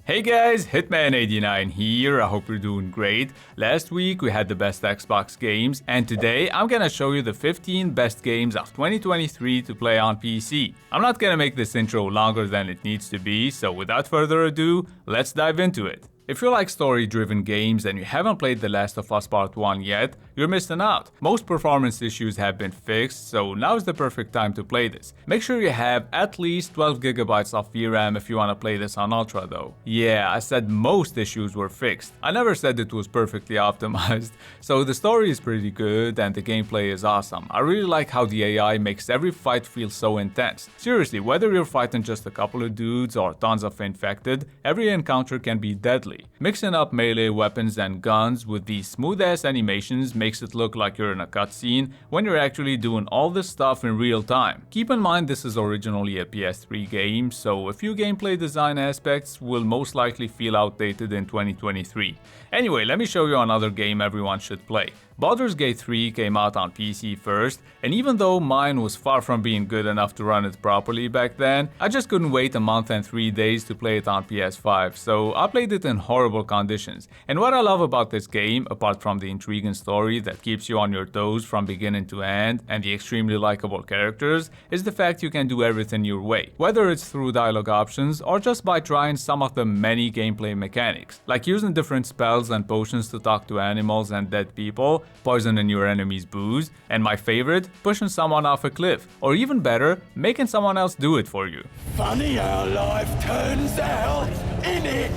Hey guys, Hitman89 here, I hope you're doing great. Last week we had the best Xbox games, and today I'm gonna show you the 15 best games of 2023 to play on PC. I'm not gonna make this intro longer than it needs to be, so without further ado, let's dive into it. If you like story-driven games and you haven't played The Last of Us Part 1 yet, you're missing out. Most performance issues have been fixed, so now's the perfect time to play this. Make sure you have at least 12GB of VRAM if you want to play this on Ultra though. Yeah, I said most issues were fixed. I never said it was perfectly optimized. So the story is pretty good and the gameplay is awesome. I really like how the AI makes every fight feel so intense. Seriously, whether you're fighting just a couple of dudes or tons of infected, every encounter can be deadly. Mixing up melee weapons and guns with these smooth-ass animations makes it look like you're in a cutscene when you're actually doing all this stuff in real time. Keep in mind this is originally a PS3 game, so a few gameplay design aspects will most likely feel outdated in 2023. Anyway, let me show you another game everyone should play. Baldur's Gate 3 came out on PC first, and even though mine was far from being good enough to run it properly back then, I just couldn't wait a month and 3 days to play it on PS5, so I played it in horrible conditions. And what I love about this game, apart from the intriguing story that keeps you on your toes from beginning to end, and the extremely likable characters, is the fact you can do everything your way, whether it's through dialogue options or just by trying some of the many gameplay mechanics, like using different spells and potions to talk to animals and dead people, poisoning your enemy's booze, and my favorite, pushing someone off a cliff, or even better, making someone else do it for you. Funny how life turns out, innit?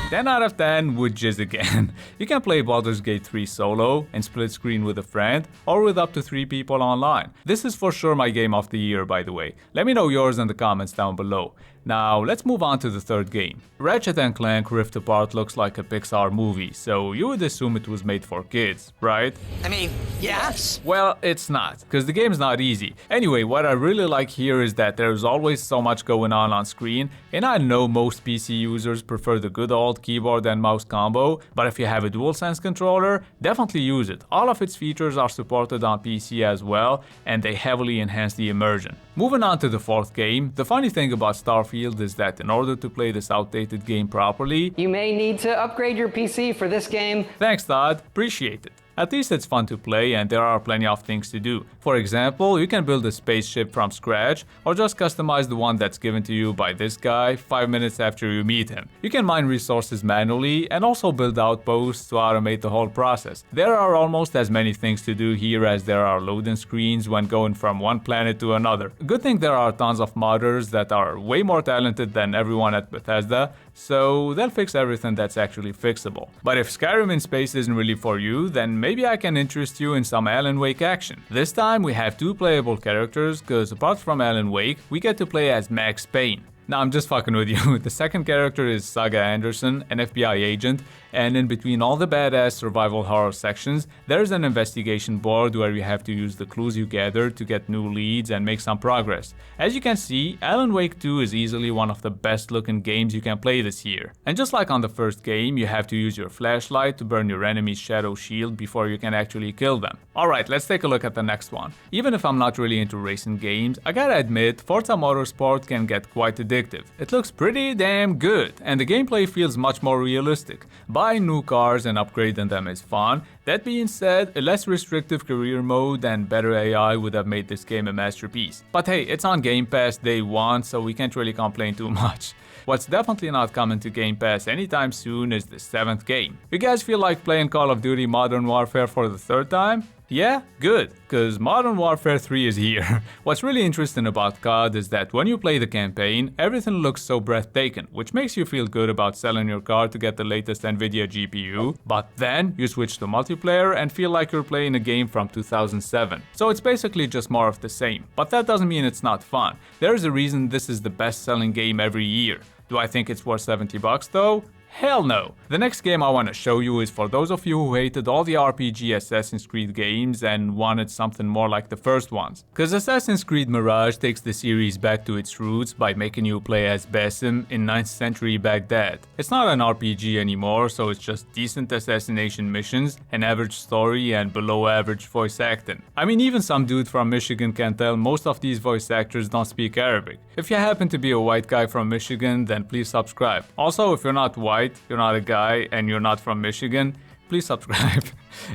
10 out of 10 would jizz again. You can play Baldur's Gate 3 solo, and split screen with a friend, or with up to 3 people online. This is for sure my game of the year, by the way. Let me know yours in the comments down below. Now, let's move on to the third game. Ratchet and Clank Rift Apart looks like a Pixar movie, so you would assume it was made for kids, right? I mean, yes. Well, it's not, because the game's not easy. Anyway, what I really like here is that there's always so much going on screen, and I know most PC users prefer the good old keyboard and mouse combo, but if you have a DualSense controller, definitely use it. All of its features are supported on PC as well, and they heavily enhance the immersion. Moving on to the fourth game, the funny thing about Starfield is that in order to play this outdated game properly, you may need to upgrade your PC for this game. Thanks Todd, appreciate it. At least it's fun to play and there are plenty of things to do. For example, you can build a spaceship from scratch or just customize the one that's given to you by this guy 5 minutes after you meet him. You can mine resources manually and also build outposts to automate the whole process. There are almost as many things to do here as there are loading screens when going from one planet to another. Good thing there are tons of modders that are way more talented than everyone at Bethesda, so they'll fix everything that's actually fixable. But if Skyrim in space isn't really for you, then maybe I can interest you in some Alan Wake action. This time we have 2 playable characters, cause apart from Alan Wake, we get to play as Max Payne. Nah, I'm just fucking with you. The second character is Saga Anderson, an FBI agent, and in between all the badass survival horror sections, there's an investigation board where you have to use the clues you gather to get new leads and make some progress. As you can see, Alan Wake 2 is easily one of the best looking games you can play this year. And just like on the first game, you have to use your flashlight to burn your enemy's shadow shield before you can actually kill them. Alright, let's take a look at the next one. Even if I'm not really into racing games, I gotta admit, Forza Motorsport can get quite addictive. It looks pretty damn good, and the gameplay feels much more realistic. Buying new cars and upgrading them is fun. That being said, a less restrictive career mode and better AI would have made this game a masterpiece. But hey, it's on Game Pass day 1, so we can't really complain too much. What's definitely not coming to Game Pass anytime soon is the 7th game. You guys feel like playing Call of Duty Modern Warfare for the 3rd time? Yeah? Good, cause Modern Warfare 3 is here. What's really interesting about COD is that when you play the campaign, everything looks so breathtaking, which makes you feel good about selling your car to get the latest Nvidia GPU, but then you switch to multiplayer and feel like you're playing a game from 2007. So it's basically just more of the same, but that doesn't mean it's not fun. There's a reason this is the best selling game every year. Do I think it's worth $70 though? Hell no! The next game I want to show you is for those of you who hated all the RPG Assassin's Creed games and wanted something more like the first ones. Cause Assassin's Creed Mirage takes the series back to its roots by making you play as Basim in 9th century Baghdad. It's not an RPG anymore, so it's just decent assassination missions, an average story, and below average voice acting. I mean, even some dude from Michigan can tell most of these voice actors don't speak Arabic. If you happen to be a white guy from Michigan, then please subscribe. Also, if you're not white, you're not a guy, and you're not from Michigan, please subscribe.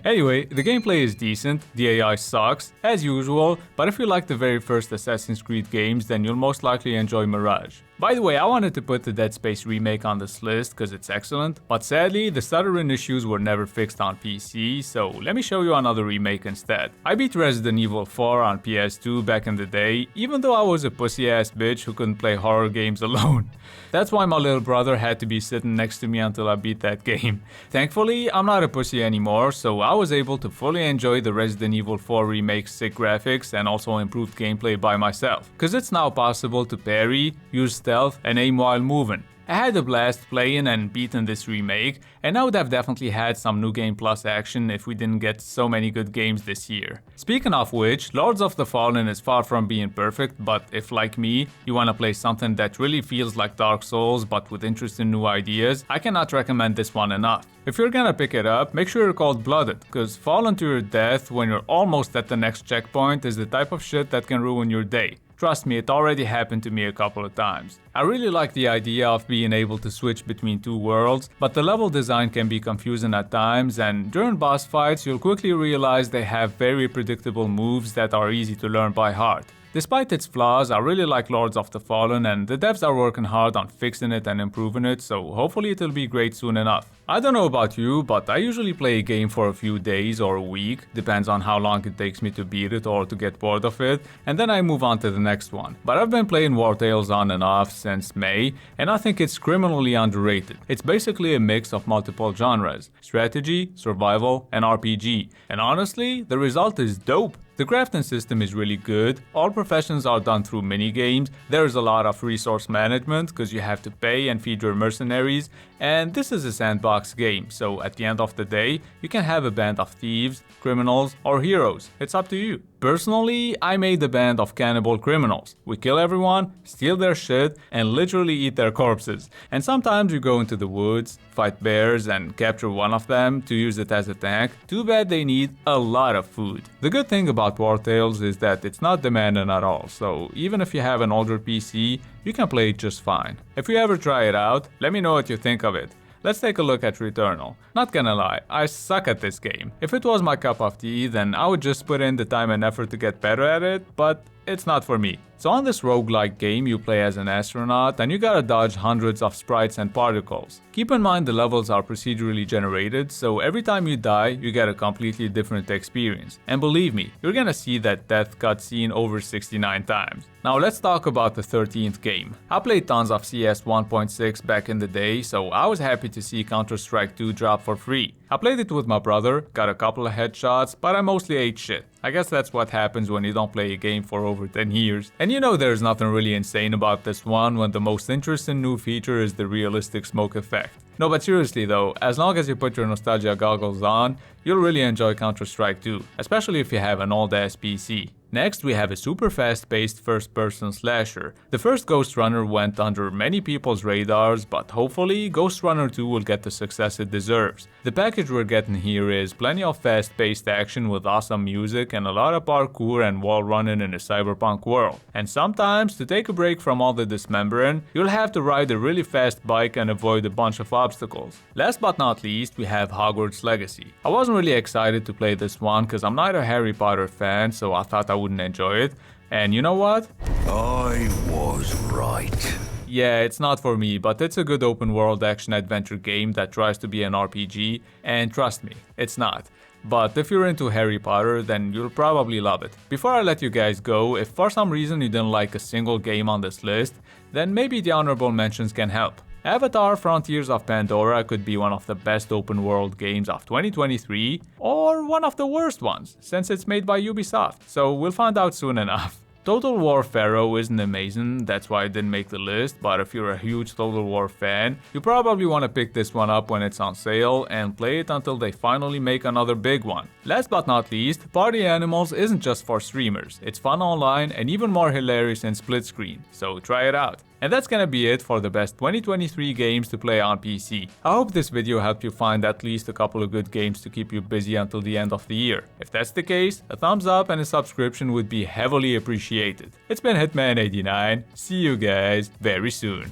Anyway, the gameplay is decent, the AI sucks, as usual, but if you like the very first Assassin's Creed games, then you'll most likely enjoy Mirage. By the way, I wanted to put the Dead Space remake on this list because it's excellent, but sadly, the stuttering issues were never fixed on PC, so let me show you another remake instead. I beat Resident Evil 4 on PS2 back in the day, even though I was a pussy-ass bitch who couldn't play horror games alone. That's why my little brother had to be sitting next to me until I beat that game. Thankfully, I'm not a pussy anymore, so I was able to fully enjoy the Resident Evil 4 remake's sick graphics and also improved gameplay by myself, cause it's now possible to parry, use stealth, and aim while moving. I had a blast playing and beating this remake, and I would have definitely had some New Game Plus action if we didn't get so many good games this year. Speaking of which, Lords of the Fallen is far from being perfect, but if like me, you wanna play something that really feels like Dark Souls but with interesting new ideas, I cannot recommend this one enough. If you're gonna pick it up, make sure you're cold-blooded, cause falling to your death when you're almost at the next checkpoint is the type of shit that can ruin your day. Trust me, it already happened to me a couple of times. I really like the idea of being able to switch between two worlds, but the level design can be confusing at times, and during boss fights you'll quickly realize they have very predictable moves that are easy to learn by heart. Despite its flaws, I really like Lords of the Fallen, and the devs are working hard on fixing it and improving it, so hopefully it'll be great soon enough. I don't know about you, but I usually play a game for a few days or a week, depends on how long it takes me to beat it or to get bored of it, and then I move on to the next one. But I've been playing Wartales on and off since May, and I think it's criminally underrated. It's basically a mix of multiple genres: strategy, survival, and RPG. And honestly, the result is dope. The crafting system is really good, all professions are done through minigames, there's a lot of resource management because you have to pay and feed your mercenaries, and this is a sandbox game, so at the end of the day, you can have a band of thieves, criminals, or heroes, it's up to you. Personally, I made a band of cannibal criminals. We kill everyone, steal their shit, and literally eat their corpses. And sometimes you go into the woods, fight bears, and capture one of them to use it as a tank. Too bad they need a lot of food. The good thing about Wartales is that it's not demanding at all, so even if you have an older PC, you can play it just fine. If you ever try it out, let me know what you think of it. Let's take a look at Returnal. Not gonna lie, I suck at this game. If it was my cup of tea, then I would just put in the time and effort to get better at it, but it's not for me. So on this roguelike game, you play as an astronaut and you gotta dodge hundreds of sprites and particles. Keep in mind the levels are procedurally generated, so every time you die, you get a completely different experience. And believe me, you're gonna see that death cutscene over 69 times. Now let's talk about the 13th game. I played tons of CS 1.6 back in the day, so I was happy to see Counter-Strike 2 drop for free. I played it with my brother, got a couple of headshots, but I mostly ate shit. I guess that's what happens when you don't play a game for over 10 years. And you know there's nothing really insane about this one when the most interesting new feature is the realistic smoke effect. No, but seriously though, as long as you put your nostalgia goggles on, you'll really enjoy Counter-Strike 2, especially if you have an old-ass PC. Next, we have a super fast-paced first-person slasher. The first Ghostrunner went under many people's radars, but hopefully Ghostrunner 2 will get the success it deserves. The package we're getting here is plenty of fast-paced action with awesome music and a lot of parkour and wall running in a cyberpunk world. And sometimes, to take a break from all the dismembering, you'll have to ride a really fast bike and avoid a bunch of obstacles. Last but not least, we have Hogwarts Legacy. I wasn't really excited to play this one because I'm not a Harry Potter fan, so I thought I wouldn't enjoy it. And you know what? I was right. Yeah, it's not for me, but it's a good open world action adventure game that tries to be an RPG, and trust me, it's not. But if you're into Harry Potter, then you'll probably love it. Before I let you guys go, if for some reason you didn't like a single game on this list, then maybe the honorable mentions can help. Avatar: Frontiers of Pandora could be one of the best open world games of 2023, or one of the worst ones, since it's made by Ubisoft, so we'll find out soon enough. Total War Pharaoh isn't amazing, that's why it didn't make the list, but if you're a huge Total War fan, you probably want to pick this one up when it's on sale and play it until they finally make another big one. Last but not least, Party Animals isn't just for streamers, it's fun online and even more hilarious in split screen, so try it out. And that's gonna be it for the best 2023 games to play on PC. I hope this video helped you find at least a couple of good games to keep you busy until the end of the year. If that's the case, a thumbs up and a subscription would be heavily appreciated. It's been Hitman89, see you guys very soon.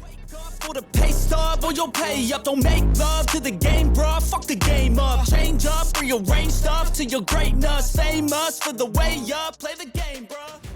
For the pay stub or you'll pay up. Don't make love to the game, bruh. Fuck the game up. Change up, rearrange stuff to your greatness. Same us for the way up. Play the game, bruh.